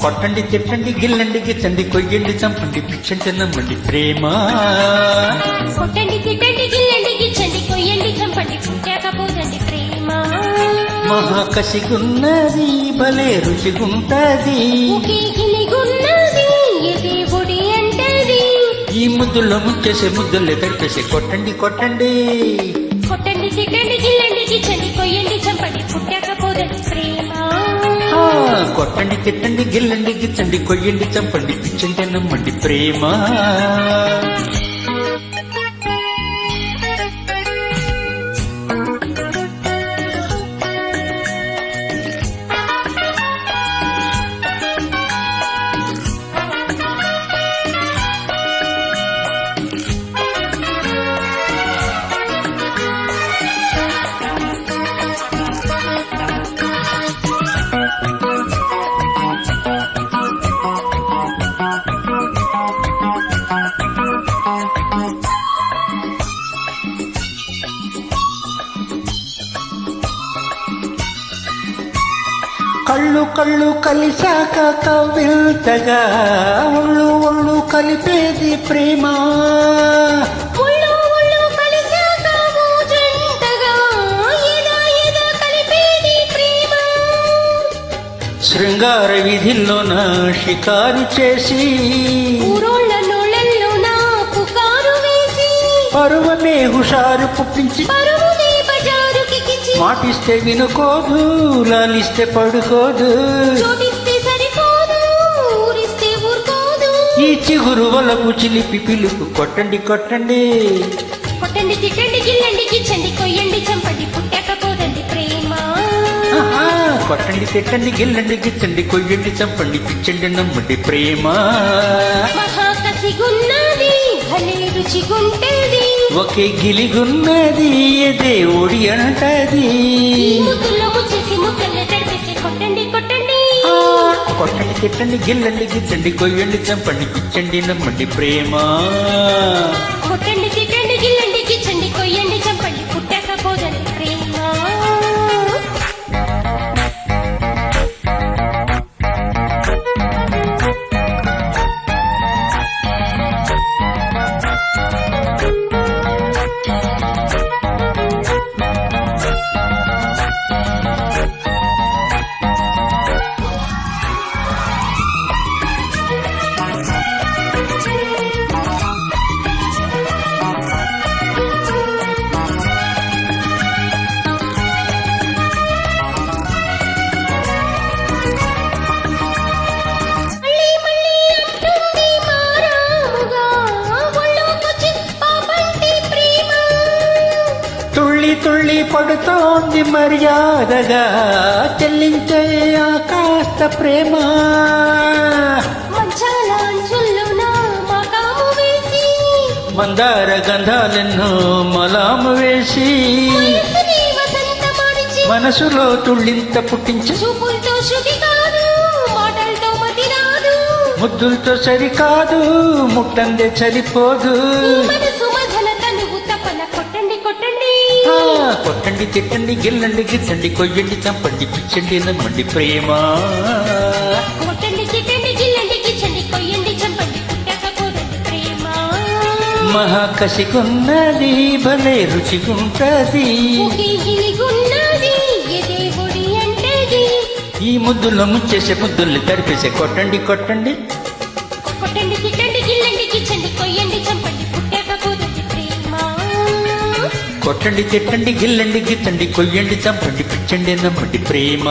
కొట్టండి తిట్టండి గిల్లండి గిచ్చండి కొయ్యండి చంపండి పిచ్చండి నమ్మండి ప్రేమ కొట్టండి తిట్టండి గిల్లండి గిచ్చండి కొయ్యండి చంపండి పుట్టాకపోదండి ప్రేమ మహాకసిగున్నది భలే రుచిగుంటది ఒకే గిలిగున్నది ఏ దేవుడి అంటది ఈ ముద్దుల్లో ముంచేసే ముద్దులే తడిపేసే కొట్టండి కొట్టండి కొట్టండి తిట్టండి గిల్లండి గిచ్చండి కొయ్యండి చంపండి పుట్టాకపోదండి ప్రేమ కొట్టండి తిట్టండి గిల్లండి గిచ్చండి కొయ్యండి చంపండి పిచ్చండి నమ్మండి ప్రేమ కళ్ళు కళ్ళు కలిశాక కవిల్తగా ఒళ్ళు ఒళ్ళు కలిపేది ప్రేమ ఒళ్ళు ఒళ్ళు కలిశాక ఓ జంటగా ఏదో ఏదో కలిపేది ప్రేమ శృంగార విధిలోన షికారు చేసి ఊరోళ్ళ నోళ్ళల్లోన పుకారు వేసి పరువమే హుషారు పుట్టించి పరువునే బజారుకిచ్చి మాటిస్తే వినుకోదు లాలిస్తే పడుకోదు చోటిస్తే సరిపోదు ఊరిస్తే ఊరుకోదు ఈ చిగురు వలపు చిలిపి పిలుపు కొట్టండి కొట్టండి కొట్టండి తిట్టండి గిల్లండి గిచ్చండి కొయ్యండి చంపండి పుట్టాకపోదండి ప్రేమ ఆహా, కొట్టండి తిట్టండి గిల్లండి గిచ్చండి కొయ్యండి చంపండి పిచ్చండి నమ్మండి ప్రేమ మహాకసిగున్నది భలే రుచిగుంటది ఒకే గిలిగున్నది ఏ దేవుడి అంటది ఈ ముద్దుల్లో ముచ్చేసి ముద్దల్ని తడిపేసి కొట్టండి కొట్టండి కొట్టండి తిట్టండి గిల్లండి గిచ్చండి కొయ్యండి చంపండి పిచ్చండి నమ్మండి ప్రేమ కొట్టండి తిట్టండి గిల్లండి గిచ్చండి కొయ్యండి చంపండి పుట్టాకపోదండి ప్రేమ మళ్ళీ మళ్ళీ అంటుంది మారాముగా ఒళ్ళోకొచ్చి పాపంటి ప్రేమ తుళ్ళి తుళ్ళి పడుతోంది మర్యాదగా చెల్లించే ఆ కాస్త ప్రేమ మంచాల అంచుల్లోన మకాము వేసి మందార గంధాలెన్నో మలాము వేసి వయసుని వసంతమాడిచి మనసులో తుళ్ళింత పుట్టించి చూపులతో శృతి కాదు మాటలతో మతి రాదు ముద్దులతో సరికాదు ముట్టందే సరిపోదు ఈ మనసు మధన తనువు తపన కొట్టండి కొట్టండి ఆ, కొట్టండి తిట్టండి గిల్లండి గిచ్చండి కొయ్యండి చంపండి పిచ్చండి నమ్మండి ప్రేమ కొట్టండి తిట్టండి గిల్లండి గిచ్చండి కొయ్యండి చంపండి పుట్టకపోదండి ప్రేమ మహాకసిగున్నది భలే రుచిగుంటది ఒకే గిలిగున్నది ఏ దేవుడి అంటది ఈ ముద్దులో ముంచేసే ముద్దుల్ని తడిపేసే కొట్టండి కొట్టండి కొట్టండి తిట్టండి గిల్లండి గిచ్చండి కొయ్యండి చంపండి పుట్టకపోదండి ప్రేమ కొట్టండి తిట్టండి గిల్లండి గిచ్చండి కొయ్యండి చంపండి పిచ్చండి నమ్మండి ప్రేమ